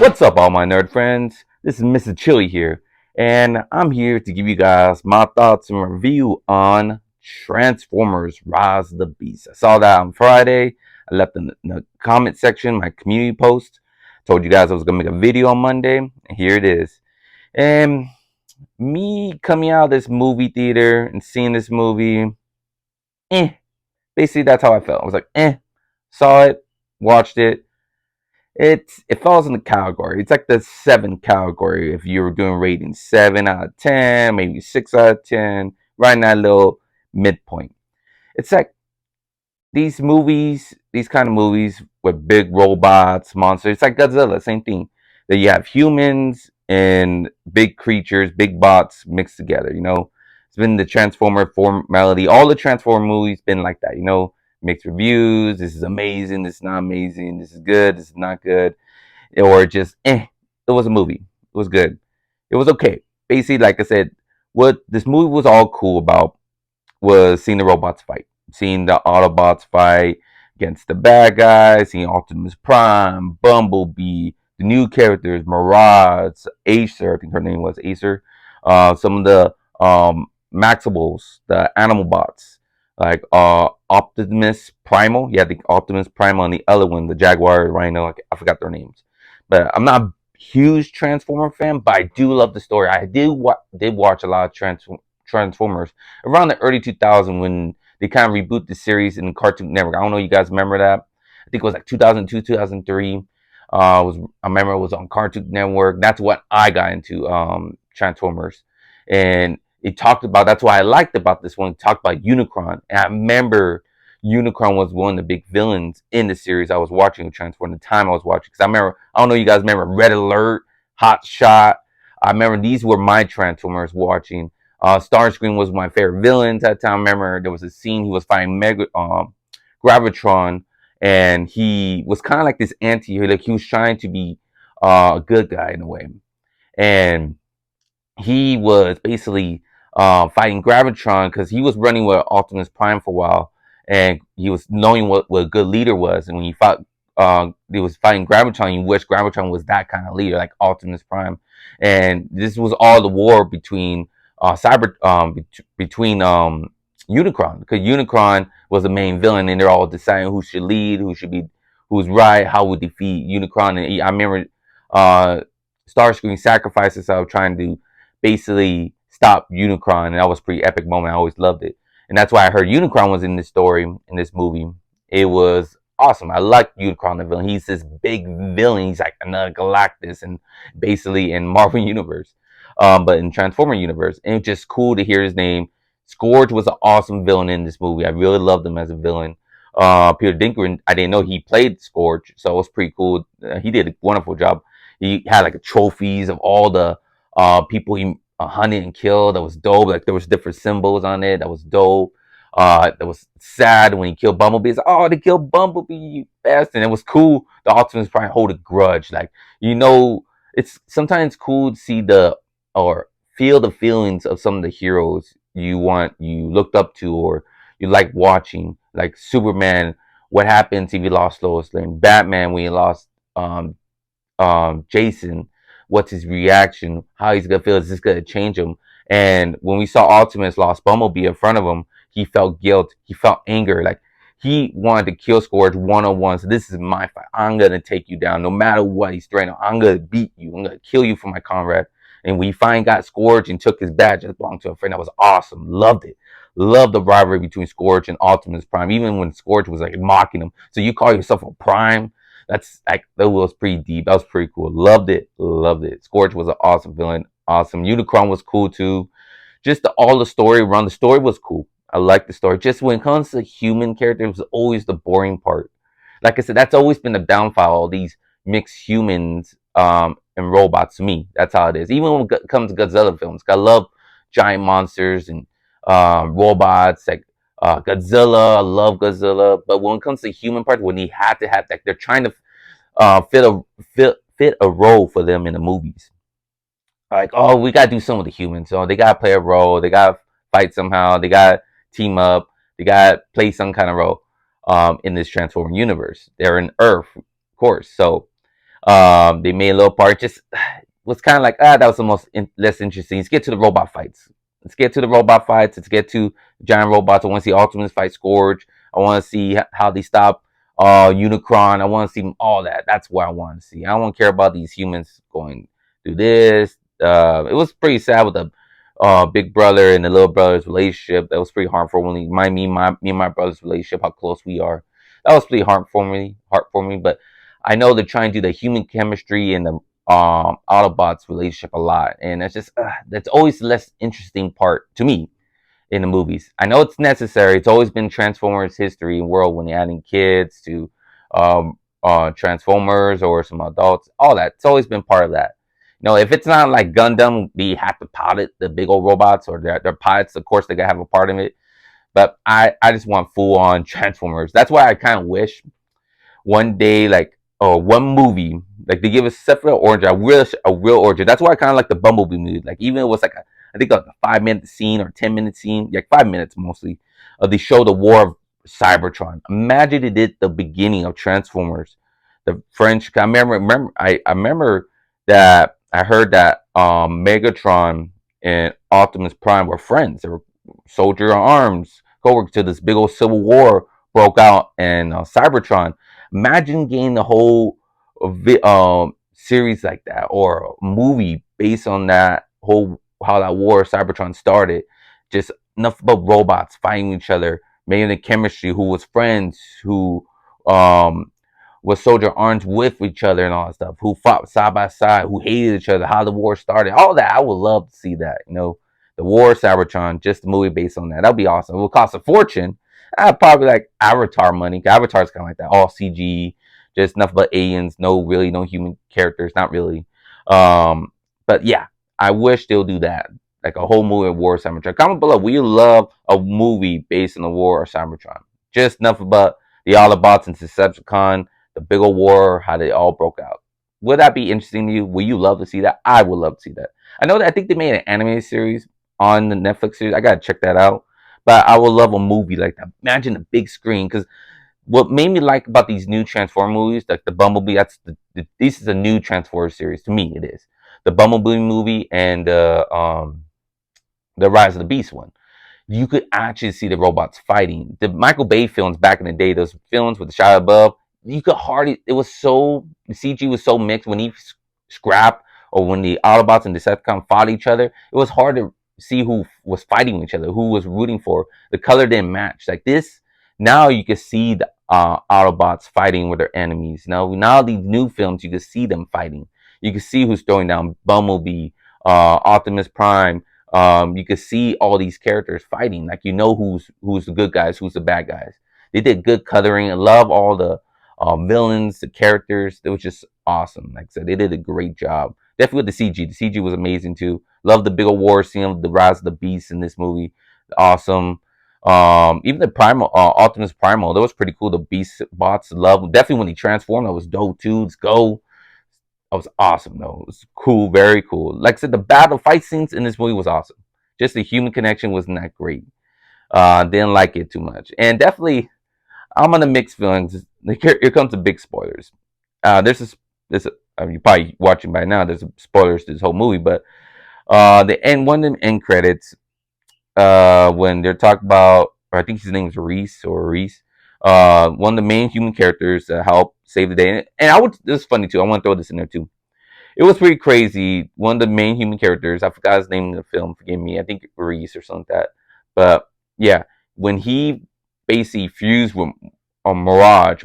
What's up, all my nerd friends? This is Mr. Chili here, and I'm here to give you guys my thoughts and review on Transformers Rise of the Beast. I saw that on Friday. I left in the comment section my community post. Told you guys I was going to make a video on Monday, and here it is. And me coming out of this movie theater and seeing this movie, eh. Basically, that's how I felt. I was like, saw it, watched it. It falls in the category. It's like the 7 category if you were doing ratings. 7 out of 10, maybe 6 out of 10, right in that little midpoint. It's like these movies, these kind of movies with big robots, monsters. It's like Godzilla, same thing. That you have humans and big creatures, big bots mixed together. It's been the Transformer formality. All the Transformer movies been like that. Mixed reviews. This is amazing. This is not amazing. This is good. This is not good. Or just it was a movie. It was good. It was okay. Basically, like I said, what this movie was all cool about was seeing the robots fight, seeing the Autobots fight against the bad guys, seeing Optimus Prime, Bumblebee, the new characters, Mirage, Acer, I think her name was Acer, some of the Maximals, the Animal Bots, like Optimus Primal, yeah, the Optimus Primal, and the other one, the Jaguar, Rhino, I forgot their names. But I'm not a huge Transformer fan, but I do love the story. I did watch a lot of Transformers around the early 2000s when they kind of reboot the series in Cartoon Network. I don't know if you guys remember that. I think it was like 2002, 2003. I remember it was on Cartoon Network. That's what I got into Transformers, and it talked about. That's why I liked about this one. It talked about Unicron, and I remember Unicron was one of the big villains in the series I was watching Transformers. The time I was watching, because I remember. I don't know if you guys remember Red Alert, Hot Shot. I remember these were my Transformers watching. Starscream was my favorite villain at that time. I remember there was a scene he was fighting Gravitron, and he was kind of like this anti-hero. Like he was trying to be a good guy in a way, and he was basically fighting Gravitron because he was running with Optimus Prime for a while, and he was knowing what a good leader was. And when he was fighting Gravitron. You wish Gravitron was that kind of leader, like Optimus Prime. And this was all the war between between Unicron, because Unicron was the main villain, and they're all deciding who should lead, who's right, how we defeat Unicron. And I remember uh, Starscream sacrificed himself trying to basically stop Unicron, and that was a pretty epic moment. I always loved it, and that's why I heard Unicron was in this story, in this movie. It was awesome. I like Unicron the villain. He's this big villain. He's like another Galactus, and basically in Marvel Universe, but in Transformer Universe, and it's just cool to hear his name. Scourge was an awesome villain in this movie. I really loved him as a villain. Peter Dinklage, I didn't know he played Scourge, so it was pretty cool. He did a wonderful job. He had like trophies of all the people he hunted and killed. That was dope. Like there was different symbols on it. That was dope. That was sad when he killed Bumblebee. It's like, oh, they killed Bumblebee, you bastard. And it was cool. The Optimus Prime hold a grudge. Like, it's sometimes cool to see or feel the feelings of some of the heroes you looked up to, or you like watching. Like Superman, what happens if he lost Lois Lane? Batman, when he lost um, Jason, what's his reaction? How he's gonna feel? Is this gonna change him? And when we saw Optimus lost Bumblebee in front of him, he felt guilt. He felt anger. Like he wanted to kill Scourge 1-on-1. So this is my fight. I'm gonna take you down, no matter what he's threatening. I'm gonna beat you. I'm gonna kill you for my comrade. And we finally got Scourge and took his badge that belonged to a friend. That was awesome. Loved it. Loved the rivalry between Scourge and Optimus Prime. Even when Scourge was like mocking him. So you call yourself a Prime? That's like that was pretty deep. That was pretty cool. Loved it. Loved it. Scorch was an awesome villain. Awesome. Unicron was cool too. Just all the story around the story was cool. I like the story. Just when it comes to human characters, it was always the boring part. Like I said, that's always been the downfall of these mixed humans and robots to me. That's how it is. Even when it comes to Godzilla films, I love giant monsters and robots. Like Godzilla, I love Godzilla. But when it comes to the human part, when he had to have, like, they're trying to fit a role for them in the movies. Like, oh, we gotta do some with the humans. So they gotta play a role. They gotta fight somehow. They gotta team up. They gotta play some kind of role in this Transformer universe. They're in Earth, of course. So They made a little part. Just was kind of like, that was the less interesting. Let's get to the robot fights. Let's get to the robot fights. Let's get to giant robots. I want to see Optimus fight Scourge. I want to see how they stop Unicron. I want to see all that. That's what I want to see. I don't care about these humans going through this. It was pretty sad with the big brother and the little brother's relationship. That was pretty harmful. When me and my brother's relationship, how close we are. That was pretty hard for me. But I know they're trying to do the human chemistry and the Autobots relationship a lot, and that's always the less interesting part to me in the movies. I know it's necessary. It's always been Transformers history and world when you're adding kids to Transformers or some adults, all that. It's always been part of that. If it's not like Gundam, they have to pilot the big old robots or their pilots. Of course, they gotta have a part of it. But I just want full on Transformers. That's why I kind of wish one day, like, or one movie, like they give us separate origin, a real origin. That's why I kind of like the Bumblebee movie. Like even it was like I think like a 5 minute scene or 10 minute scene, like 5 minutes mostly. They show the war of Cybertron. Imagine they did the beginning of Transformers, the French. I remember that I heard that Megatron and Optimus Prime were friends. They were soldier arms, co-workers till this big old civil war broke out, and Cybertron. Imagine getting the whole series like that, or a movie based on that whole how that war of Cybertron started. Just enough about robots fighting each other, making the chemistry, who was friends, who um was soldier arms with each other and all that stuff, who fought side by side, who hated each other, how the war started, all that. I would love to see that. The War of Cybertron, just a movie based on that. That'd be awesome. It would cost a fortune. I'd probably like Avatar money. Avatar's kind of like that, all CG, just nothing but aliens, no human characters, not really. But yeah, I wish they'll do that, like a whole movie of War of Cybertron. Comment below. We love a movie based on the War of Cybertron. Just nothing but the Autobots and Decepticon, the big old war, how they all broke out. Would that be interesting to you? Would you love to see that? I would love to see that. I know that I think they made an animated series on the Netflix series. I gotta check that out. But I would love a movie like that. Imagine the big screen. Because what made me like about these new Transformer movies, like the Bumblebee, this is a new Transformer series to me. It is the Bumblebee movie and the Rise of the Beast one. You could actually see the robots fighting. The Michael Bay films back in the day, those films with the Shia above, you could hardly. It was so the CG was so mixed when he scrapped or when the Autobots and Decepticons fought each other. It was hard to see who was fighting each other, who was rooting for. The color didn't match. Like this, now you can see the Autobots fighting with their enemies. Now these new films, you can see them fighting. You can see who's throwing down Bumblebee, Optimus Prime. You can see all these characters fighting. Like who's the good guys, who's the bad guys. They did good coloring. I love all the villains, the characters. It was just awesome. Like I said, they did a great job. Definitely with the CG. The CG was amazing too. Love the big old war scene, the Rise of the Beast in this movie. Awesome. Even the Primal, Optimus Primal, that was pretty cool. The Beast bots, love. Definitely when he transformed, that was dope too. Let's go. That was awesome though. It was cool, very cool. Like I said, the battle fight scenes in this movie was awesome. Just the human connection wasn't that great. Didn't like it too much. And definitely I'm on the mixed feelings. Here comes the big spoilers. You're probably watching by now. There's spoilers to this whole movie, but one of the end credits, when they're talking about, or I think his name is Reese, one of the main human characters that help save the day. And this is funny too. I want to throw this in there too. It was pretty crazy. One of the main human characters, I forgot his name in the film. Forgive me. I think Reese or something like that. But yeah, when he basically fused with Mirage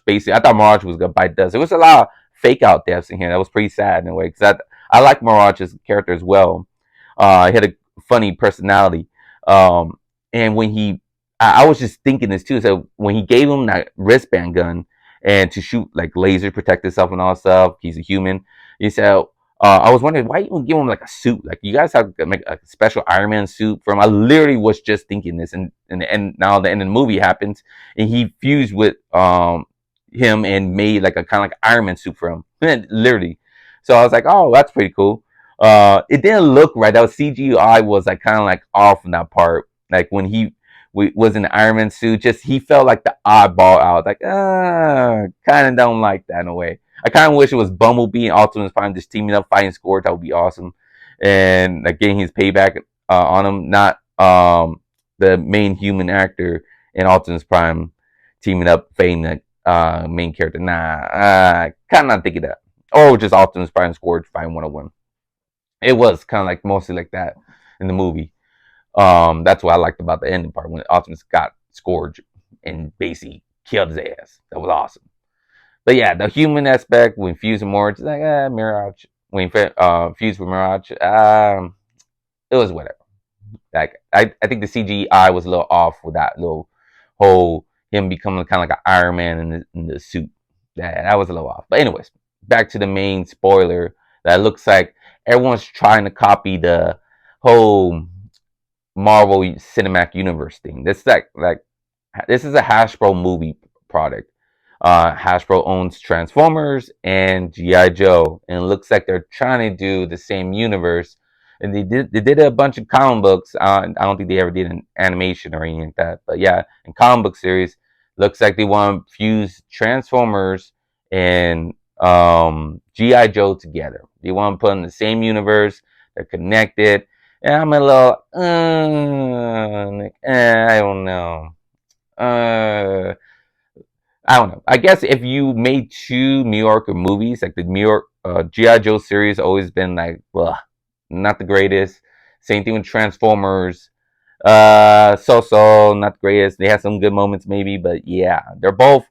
basically, I thought Mirage was gonna bite dust. There was a lot of fake out deaths in here. That was pretty sad in a way because I like Mirage's character as well. He had a funny personality. And when I was just thinking this too. So when he gave him that wristband gun and to shoot like laser, protect himself and all stuff, he's a human. He said, I was wondering why you would give him like a suit. Like you guys have to make a special Iron Man suit for him. I literally was just thinking this, and now the end of the movie happens, and he fused with him and made like a kind of like Iron Man suit for him, literally. So I was like, oh, that's pretty cool. It didn't look right. That was CGI was like kind of like off in that part. Like when was in the Iron Man suit. Just he felt like the oddball out. Like, kind of don't like that in a way. I kind of wish it was Bumblebee and Optimus Prime just teaming up, fighting Scourge. That would be awesome, and like getting his payback on him. Not the main human actor in Optimus Prime teaming up, fighting the main character. Nah, kind of not thinking that. Or just Optimus Prime and Scourge fighting 1-on-1. It was kind of like mostly like that in the movie. That's what I liked about the ending part when Optimus got Scourge and basically killed his ass. That was awesome. But yeah, the human aspect when fusing more, it's like Mirage. When fused with Mirage, it was whatever. Like I think the CGI was a little off with that little whole him becoming kind of like an Iron Man in the suit. That was a little off. But anyways, back to the main spoiler. That looks like everyone's trying to copy the whole Marvel Cinematic Universe thing. This this is a Hasbro movie product. Hasbro owns Transformers and GI Joe, and it looks like they're trying to do the same universe. And they did a bunch of comic books. I don't think they ever did an animation or anything like that. But yeah, in comic book series, looks like they want to fuse Transformers and GI Joe together. They want to put in the same universe. They're connected. And I'm a little, I don't know. I don't know. I guess if you made two New Yorker movies, like the New York GI Joe series, always been like, well, not the greatest. Same thing with Transformers. So not the greatest. They have some good moments maybe, but yeah, they're both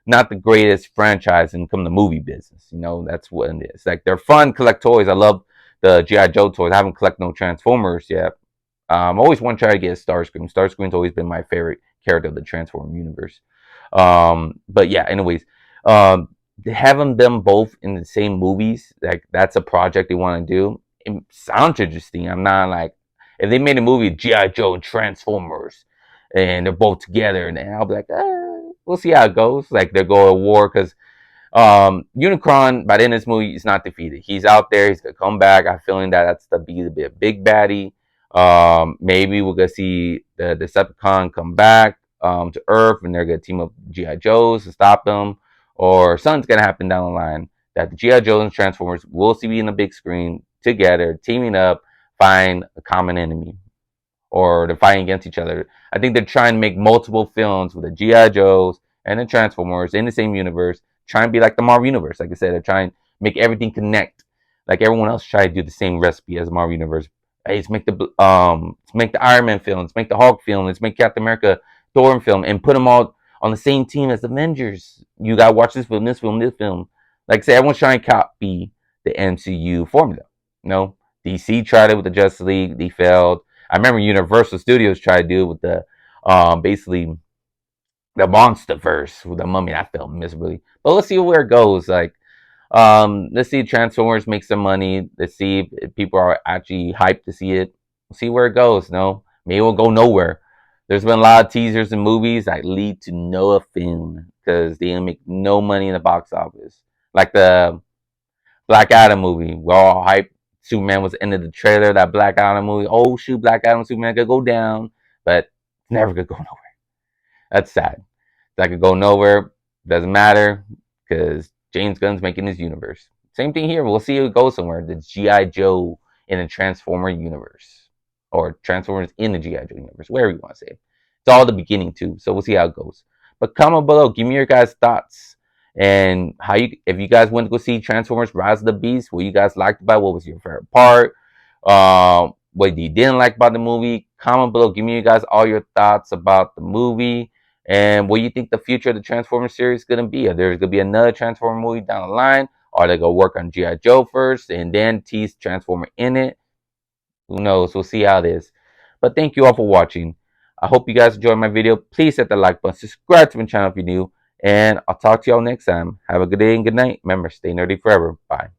not the greatest franchise in come the movie business. You know, that's what it is. Like they're fun, collect toys. I love the GI Joe toys. I haven't collected no Transformers yet. Always want to try to get Starscream. Starscream's always been my favorite character of the Transformer universe. But yeah, anyways, having them both in the same movies, like that's a project they want to do. It sounds interesting. I'm not like if they made a movie GI Joe and Transformers, and they're both together, and I'll be like, we'll see how it goes. Like they're going to war because Unicron by the end of this movie is not defeated. He's out there. He's gonna come back. I'm feeling that that's to be a big baddie. Maybe we're gonna see the Decepticon come back to Earth, and they're gonna team up GI Joes to stop them, or something's gonna happen down the line that the GI Joes and Transformers will see in the big screen together, teaming up, find a common enemy, or they're fighting against each other. I think they're trying to make multiple films with the GI Joes and the Transformers in the same universe, trying to be like the Marvel Universe. Like I said, they're trying to make everything connect. Like everyone else try to do the same recipe as the Marvel Universe. Hey, let's make the Iron Man film, let's make the Hulk film, let's make Captain America, Thor film, and put them all on the same team as Avengers. You gotta watch this film, this film, this film. Like I say, everyone's trying to copy the MCU formula. You know, DC tried it with the Justice League, they failed. I remember Universal Studios tried to do it with the basically the MonsterVerse with the Mummy. That felt miserably, but let's see where it goes. Like, let's see Transformers make some money. Let's see if people are actually hyped to see it. We'll see where it goes. No, maybe we'll go nowhere. There's been a lot of teasers and movies that lead to no film because they didn't make no money in the box office. Like the Black Adam movie, we're all hyped. Superman was the end of the trailer. That Black Adam movie. Oh shoot, Black Adam, Superman could go down, but it's never gonna go nowhere. That's sad. That could go nowhere. Doesn't matter because James Gunn's making his universe. Same thing here. We'll see if it goes somewhere. The GI Joe in the Transformer universe, or Transformers in the GI Joe universe, whatever you want to say. It's all the beginning too. So we'll see how it goes. But comment below. Give me your guys' thoughts and how you, if you guys went to go see Transformers: Rise of the Beast, what you guys liked about it, what was your favorite part, what you didn't like about the movie. Comment below. Give me you guys all your thoughts about the movie. And what do you think the future of the Transformers series is going to be? Are there going to be another Transformer movie down the line? Or are they going to work on G.I. Joe first and then tease Transformer in it? Who knows? We'll see how it is. But thank you all for watching. I hope you guys enjoyed my video. Please hit the like button. Subscribe to my channel if you're new. And I'll talk to y'all next time. Have a good day and good night. Remember, stay nerdy forever. Bye.